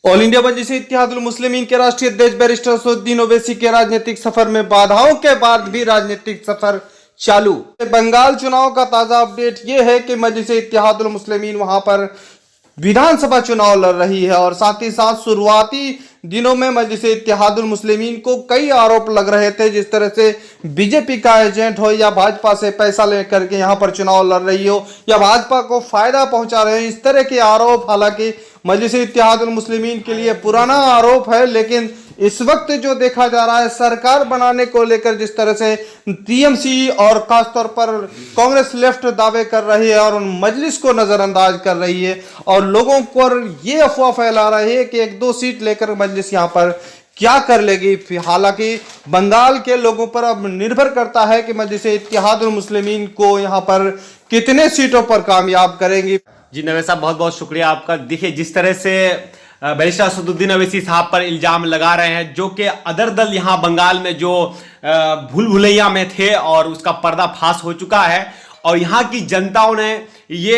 All India मजलिस इत्तेहादुल मुस्लिमीन के राष्ट्रीय अध्यक्ष बैरिस्टर असदुद्दीन ओवैसी के राजनीतिक सफर में बाधाओं के बाद भी राजनीतिक सफर चालू। बंगाल चुनाव का ताजा अपडेट ये है कि मजलिस इत्तेहादुल मुस्लिमीन वहां पर विधानसभा चुनाव लड़ रही है और साथ ही साथ शुरुआती दिनों में मजलिस इत्तेहादुल मुस्लिमीन को कई आरोप लग रहे थे, जिस तरह से बीजेपी का एजेंट हो या भाजपा से पैसा लेकर के यहां पर चुनाव लड़ रही हो या भाजपा को फायदा पहुंचा रहे हो, इस तरह के आरोप हालांकि मजलिस इत्तेहादुल मुस्लिमीन के लिए पुराना आरोप है। लेकिन इस वक्त जो देखा जा रहा है सरकार बनाने को लेकर जिस तरह से टीएमसी और खासतौर पर कांग्रेस लेफ्ट दावे कर रही है और उन मजलिस को नजरअंदाज कर रही है और लोगों को ये अफवाह फैला रही है कि एक दो सीट लेकर मजलिस यहां पर क्या कर लेगी। हालांकि बंगाल के लोगों पर अब निर्भर करता है कि मजलिस इत्तेहादुल मुस्लिमीन को यहां पर कितने सीटों पर कामयाब करेंगी। जी नवे साहब, बहुत बहुत शुक्रिया आपका। देखिए, जिस तरह से बैरिस्टर असदुद्दीन ओवैसी साहब पर इल्जाम लगा रहे हैं, जो कि अदर दल यहां बंगाल में जो भूल भुलैया में थे और उसका पर्दाफाश हो चुका है और यहां की जनताओं ने ये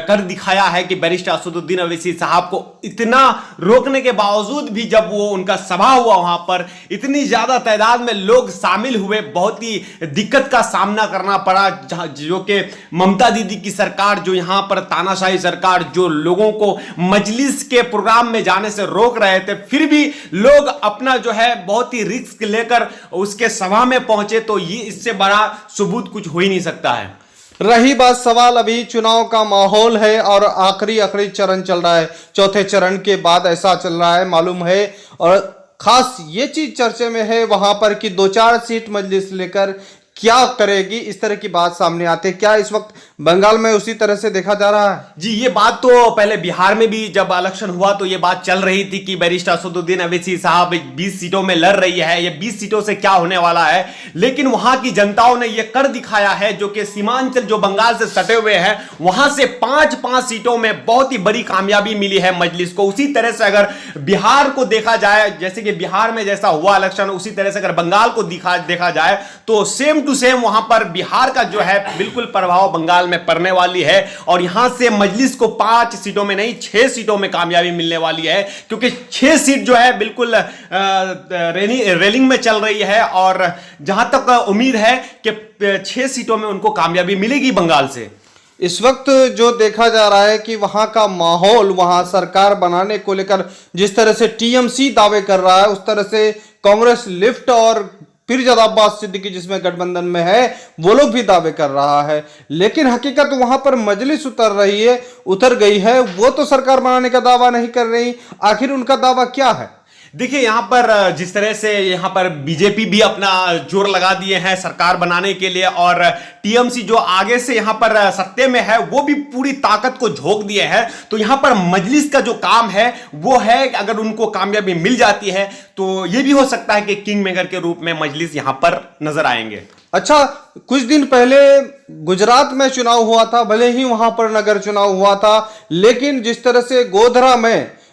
कर दिखाया है कि बैरिस्टर असदुद्दीन ओवैसी साहब को इतना रोकने के बावजूद भी जब वो उनका सभा हुआ वहां पर इतनी ज्यादा तादाद में लोग शामिल हुए, बहुत ही दिक्कत का सामना करना पड़ा। जो कि ममता दीदी की सरकार, जो यहां पर तानाशाही सरकार, जो लोगों को मजलिस के प्रोग्राम में जाने से रोक रहे थे, फिर भी लोग अपना जो है बहुत ही रिस्क लेकर उसके सभा में पहुंचे, तो ये इससे बड़ा सबूत कुछ हो ही नहीं सकता है। रही बात सवाल, अभी चुनाव का माहौल है और आखिरी चरण चल रहा है, चौथे चरण के बाद ऐसा चल रहा है मालूम है। और खास ये चीज चर्चे में है वहां पर कि 2-4 सीट मजलिस लेकर क्या करेगी, इस तरह की बात सामने आती है। क्या इस वक्त बंगाल में उसी तरह से देखा जा रहा है? जी, ये बात तो पहले बिहार में भी जब इलेक्शन हुआ तो ये बात चल रही थी कि बैरिस्टर असदुद्दीन ओवैसी साहब 20 सीटों में लड़ रही है, ये 20 सीटों से क्या होने वाला है। लेकिन वहां की जनताओं ने ये कर दिखाया है, जो कि सीमांचल जो बंगाल से सटे हुए हैं वहां से 5-5 सीटों में बहुत ही बड़ी कामयाबी मिली है मजलिस को। उसी तरह से अगर बिहार को देखा जाए, जैसे कि बिहार में जैसा हुआ इलेक्शन, उसी तरह से अगर बंगाल को देखा जाए तो सेम टू सेम वहां पर बिहार का जो है बिल्कुल प्रभाव बंगाल में पड़ने वाली है और यहां से मजलिस को 5 सीटों में नहीं 6 सीटों में कामयाबी मिलने वाली है, क्योंकि 6 सीट जो है बिल्कुल रेलिंग में चल रही है और जहां तक उम्मीद है कि 6 सीटों में उनको कामयाबी मिलेगी बंगाल से। इस वक्त जो देखा जा रहा है कि वहां का माहौल, वहां सरकार बनाने को लेकर जिस तरह से टीएमसी दावे कर रहा है, उस तरह से कांग्रेस लेफ्ट और पीरजादा अब्बास सिद्दीकी जिसमें गठबंधन में है वो लोग भी दावे कर रहा है। लेकिन हकीकत वहां पर मजलिस उतर गई है, वो तो सरकार बनाने का दावा नहीं कर रही। आखिर उनका दावा क्या है? देखिए, यहां पर जिस तरह से यहां पर बीजेपी भी अपना जोर लगा दिए हैं सरकार बनाने के लिए और टीएमसी जो आगे से यहां पर सत्ते में है वो भी पूरी ताकत को झोंक दिए हैं। तो यहां पर मजलिस का जो काम है वो है, अगर उनको कामयाबी मिल जाती है तो यह भी हो सकता है कि किंग मेकर के रूप में मजलिस यहां पर नजर आएंगे। अच्छा, कुछ दिन पहले गुजरात में चुनाव हुआ था, भले ही वहां पर नगर चुनाव हुआ था, लेकिन जिस तरह से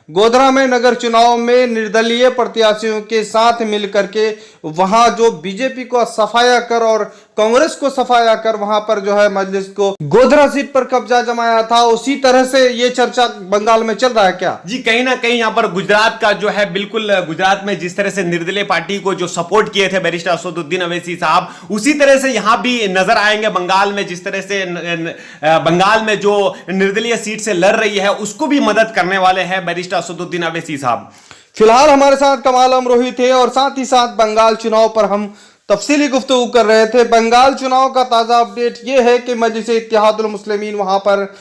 गोधरा में नगर चुनाव में निर्दलीय प्रत्याशियों के साथ मिलकर के वहां जो बीजेपी को सफाया कर और कांग्रेस को सफाया कर वहां पर जो है मजलिस को गोधरा सीट पर कब्जा जमाया था, उसी तरह से ये चर्चा बंगाल में चल रहा है क्या? जी, कहीं ना कहीं यहां पर गुजरात का जो है बिल्कुल गुजरात में जिस तरह से निर्दलीय पार्टी को जो सपोर्ट किए थे बैरिस्टर असदुद्दीन ओवैसी साहब, उसी तरह से यहां भी नजर आएंगे बंगाल में। जिस तरह से बंगाल में जो निर्दलीय सीट से लड़ रही है उसको भी मदद करने वाले हैं बैरिस्टर असदुद्दीन ओवैसी साहब। फिलहाल हमारे साथ कमाल अमरोही थे और साथ ही साथ बंगाल चुनाव पर हम तफसीली गुफ्तगू कर रहे थे। बंगाल चुनाव का ताजा अपडेट यह है कि मजलिस इत्तेहादुल मुस्लिमीन वहां पर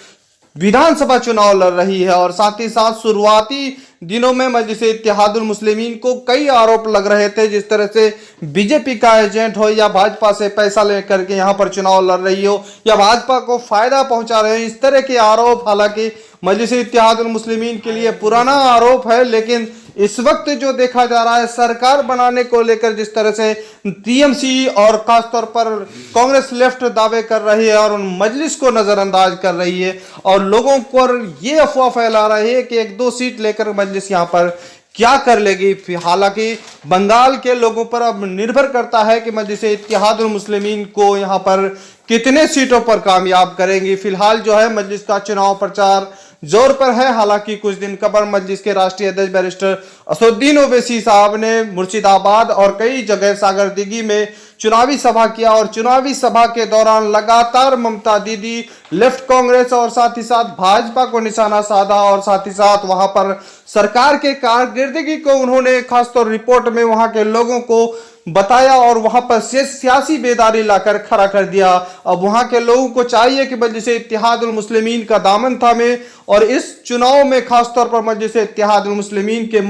विधानसभा चुनाव लड़ रही है और साथ ही साथ शुरुआती दिनों में मजलिस इत्तेहादुल मुस्लिमीन को कई आरोप लग रहे थे, जिस तरह से बीजेपी का एजेंट हो या भाजपा से पैसा लेकर के यहां पर चुनाव लड़ रही हो या भाजपा को फायदा पहुंचा रहे हो, इस तरह के आरोप हालांकि मजलिस इत्तेहादुल मुस्लिमीन के लिए पुराना आरोप है। लेकिन इस वक्त जो देखा जा रहा है सरकार बनाने को लेकर जिस तरह से टीएमसी और खासतौर पर कांग्रेस लेफ्ट दावे कर रही है और उन मजलिस को नजरअंदाज कर रही है और लोगों को ये अफवाह फैला रही है कि 1-2 सीट लेकर मजलिस यहां पर क्या कर लेगी। हालांकि बंगाल के लोगों पर अब निर्भर करता है कि मजलिस इत्तेहादुल मुस्लिमीन को यहां पर कितने सीटों पर कामयाब करेंगी। फिलहाल जो है मजलिस का चुनाव प्रचार जोर पर है। हालांकि कुछ दिन कबल मजलिस के राष्ट्रीय अध्यक्ष बैरिस्टर असदुद्दीन ओवैसी साहब ने मुर्शिदाबाद और कई जगह सागरदिघी में चुनावी सभा किया और चुनावी सभा के दौरान लगातार ममता दीदी, लेफ्ट कांग्रेस और साथ ही साथ भाजपा को निशाना साधा और साथ ही साथ वहां पर सरकार के कारकर्दगी को उन्होंने खासतौर रिपोर्ट में वहां के लोगों को बताया और वहां पर सियासी बेदारी लाकर खड़ा कर दिया। अब वहां के लोगों को चाहिए कि मजलिस इत्तेहादुल मुस्लिमीन का दामन थामे और इस चुनाव में खासतौर पर मजलिस इत्तेहादुल मुस्लिमीन के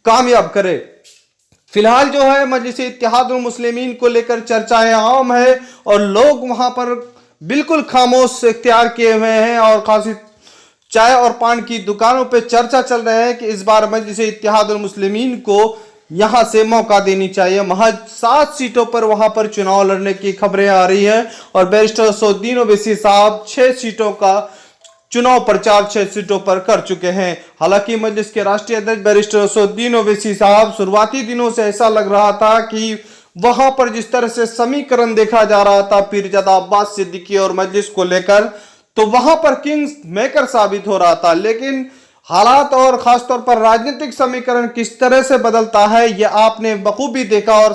कामयाब करे। फिलहाल जो है मजलिस इत्तेहादुल मुस्लिमीन को लेकर चर्चाएं आम है और लोग वहां पर बिल्कुल खामोश इख्तियार किए हुए हैं और खासी चाय और पान की दुकानों पे चर्चा चल रहा है कि इस बार मजलिस इत्तेहादुल मुस्लिमीन को यहां से मौका देनी चाहिए। महज 7 सीटों पर वहां पर चुनाव लड़ने की खबरें आ रही है और बैरिस्टर असदुद्दीन ओवैसी साहब 6 सीटों का चुनाव प्रचार 6 सीटों पर कर चुके हैं। हालांकि मजलिस के राष्ट्रीय अध्यक्ष बैरिस्टर असदुद्दीन ओवैसी साहब शुरुआती दिनों से ऐसा लग रहा था कि वहां पर जिस तरह से समीकरण देखा जा रहा था पीरजादा अब्बास सिद्दीकी और मजलिस को लेकर, तो वहां पर किंग्स मेकर साबित हो रहा था। लेकिन हालात और खासतौर पर राजनीतिक समीकरण किस तरह से बदलता है यह आपने बखूबी देखा और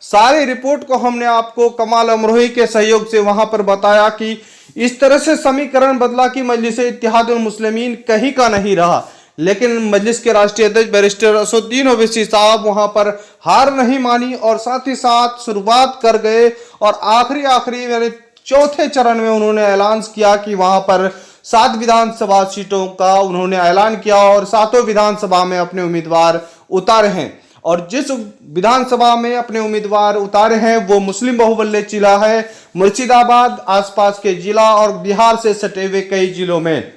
सारी रिपोर्ट को हमने आपको कमाल अमरोही के सहयोग से वहां पर बताया कि इस तरह से समीकरण बदला कि मजलिस इत्तेहादुल मुस्लिमीन कहीं का नहीं रहा। लेकिन मजलिस के राष्ट्रीय अध्यक्ष बैरिस्टर असदुद्दीन ओवैसी साहब वहां पर हार नहीं मानी और साथ ही साथ शुरुआत कर गए और आखिरी यानी चौथे चरण में उन्होंने ऐलान किया कि वहां पर 7 विधानसभा सीटों का उन्होंने ऐलान किया और 7 विधानसभा में अपने उम्मीदवार उतारे हैं और जिस विधानसभा में अपने उम्मीदवार उतारे हैं वो मुस्लिम बहुबल्ले जिला है, मुर्शिदाबाद, आसपास के जिला और बिहार से सटे हुए कई जिलों में।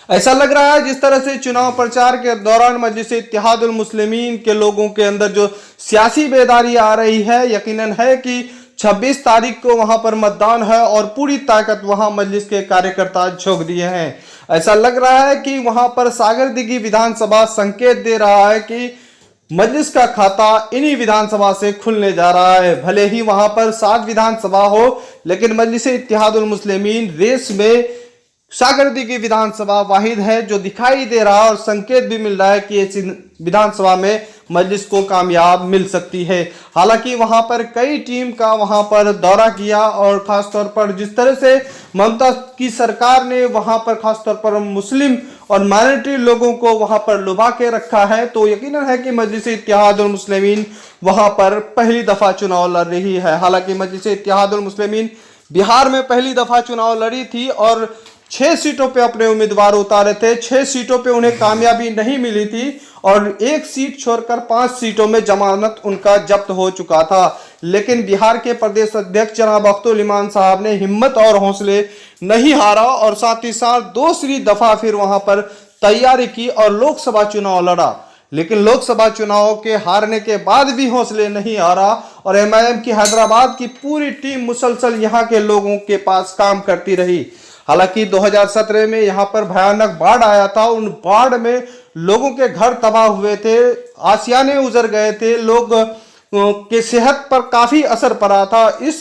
ऐसा लग रहा है जिस तरह से चुनाव प्रचार के दौरान मजलिस इत्तेहादुल मुस्लिमीन के लोगों के अंदर जो सियासी बेदारी आ रही है, यकीनन है कि 26 तारीख को वहां पर मतदान है और पूरी ताकत वहां मजलिस के कार्यकर्ता झोंक दिए हैं। ऐसा लग रहा है कि वहां पर सागरदिघी विधानसभा संकेत दे रहा है कि मजलिस का खाता इन्हीं विधानसभा से खुलने जा रहा है। भले ही वहां पर 7 विधानसभा हो लेकिन मजलिस इत्तेहादुल मुस्लिमीन रेस में सागरदिघी विधानसभा वाहिद है जो दिखाई दे रहा है और संकेत भी मिल रहा है कि इस विधानसभा में मजलिस को कामयाब मिल सकती है। हालांकि वहां पर कई टीम का वहां पर दौरा किया और खासतौर पर जिस तरह से ममता की सरकार ने वहां पर खासतौर पर मुस्लिम और माइनॉरिटी लोगों को वहां पर लुभा के रखा है, तो यकीनन है कि मजलिस इत्तेहादुल मुस्लिमीन वहां पर पहली दफा चुनाव लड़ रही है। हालांकि मजलिस इत्तेहादुल मुस्लिमीन बिहार में पहली दफा चुनाव लड़ी थी और 6 सीटों पे अपने उम्मीदवार उतारे थे। 6 सीटों पे उन्हें कामयाबी नहीं मिली थी और 1 सीट छोड़कर 5 सीटों में जमानत उनका जब्त हो चुका था। लेकिन बिहार के प्रदेश अध्यक्ष जनाब अख्तरुल इमान साहब ने हिम्मत और हौसले नहीं हारा और साथ ही साथ दूसरी दफा फिर वहां पर तैयारी की और लोकसभा चुनाव लड़ा। लेकिन लोकसभा चुनाव के हारने के बाद भी हौसले नहीं हारा और एमआईएम की हैदराबाद की पूरी टीम मुसलसल यहाँ के लोगों के पास काम करती रही। हालांकि 2017 में यहाँ पर भयानक बाढ़ आया था, उन बाढ़ में लोगों के घर तबाह हुए थे, आशियाने उजड़ गए थे, लोग के सेहत पर काफी असर पड़ा था। इस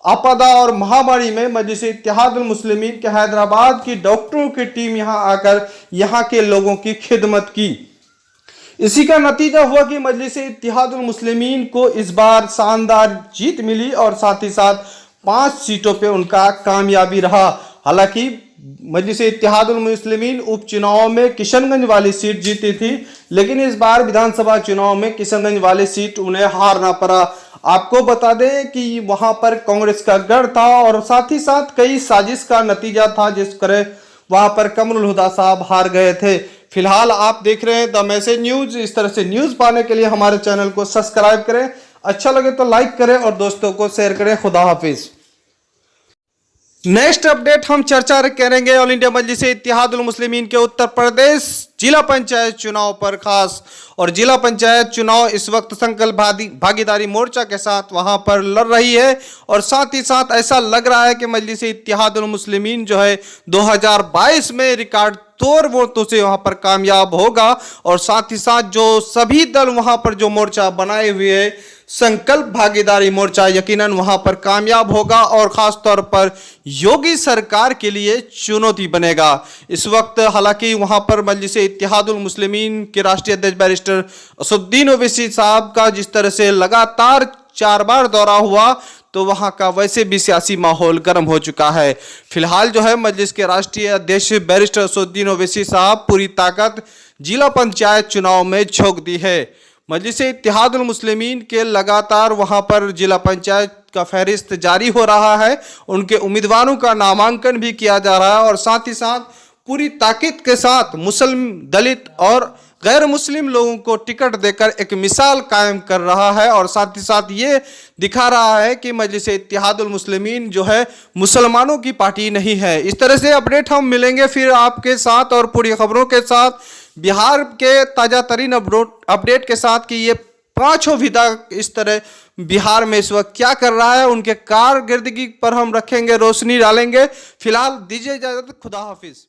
आपदा और महामारी में मजलिस इत्तेहादुल मुस्लिमीन के हैदराबाद की डॉक्टरों की टीम यहाँ आकर यहाँ के लोगों की खिदमत की। इसी का नतीजा हुआ कि मजलिस इत्तेहादुल मुस्लिमीन को इस बार शानदार जीत मिली और साथ ही साथ 5 सीटों पे उनका कामयाबी रहा। हालांकि मजलिस इत्तेहादुल मुस्लिमीन उपचुनाव में किशनगंज वाली सीट जीती थी, लेकिन इस बार विधानसभा चुनाव में किशनगंज वाली सीट उन्हें हारना पड़ा। आपको बता दें कि वहां पर कांग्रेस का गढ़ था और साथ ही साथ कई साजिश का नतीजा था, जिस तरह वहां पर कमरुल हुदा साहब हार गए थे। फिलहाल आप देख रहे हैं द मैसेज न्यूज। इस तरह से न्यूज पाने के लिए हमारे चैनल को सब्सक्राइब करें, अच्छा लगे तो लाइक करें और दोस्तों को शेयर करें। खुदा हाफिज। नेक्स्ट अपडेट हम चर्चा करेंगे ऑल इंडिया मजलिस इत्तेहादुल मुस्लिमीन के उत्तर प्रदेश जिला पंचायत चुनाव पर खास। और जिला पंचायत चुनाव इस वक्त संकल्प भागीदारी मोर्चा के साथ वहां पर लड़ रही है और साथ ही साथ ऐसा लग रहा है कि मजलिस इत्तेहादुल मुस्लिमीन जो है 2022 में रिकॉर्ड ताबड़तोड़ वोटों से वहां पर कामयाब होगा और साथ ही साथ जो सभी दल वहां पर जो मोर्चा बनाए हुए हैं, संकल्प भागीदारी मोर्चा यकीनन वहां पर कामयाब होगा और खास तौर पर योगी सरकार के लिए चुनौती बनेगा। इस वक्त हालांकि वहां पर मजलिस इत्तेहादुल मुस्लिमीन के राष्ट्रीय अध्यक्ष बैरिस्टर असदुद्दीन ओवैसी साहब का जिस तरह से लगातार 4 बार दौरा हुआ तो वहां का वैसे भी सियासी माहौल गर्म हो चुका है। फिलहाल जो है मजलिस के राष्ट्रीय अध्यक्ष बैरिस्टर असदुद्दीन ओवैसी साहब पूरी ताकत जिला पंचायत चुनाव में झोंक दी है। मजलिस इत्तेहादुल मुस्लिमीन के लगातार वहां पर जिला पंचायत का फहरिस्त जारी हो रहा है, उनके उम्मीदवारों का नामांकन भी किया जा रहा है और साथ ही साथ पूरी ताकत के साथ मुस्लिम, दलित और गैर मुस्लिम लोगों को टिकट देकर एक मिसाल कायम कर रहा है और साथ ही साथ ये दिखा रहा है कि मजलिस इत्तेहादुल मुस्लिमीन जो है मुसलमानों की पार्टी नहीं है। इस तरह से अपडेट हम मिलेंगे फिर आपके साथ और पूरी खबरों के साथ, बिहार के ताज़ा तरीन अपडेट के साथ कि ये 5 विधायक इस तरह बिहार में इस वक्त क्या कर रहा है, उनके कारकर्दगी पर हम रखेंगे, रोशनी डालेंगे। फिलहाल दीजिए इजाजत, खुदा हाफिज।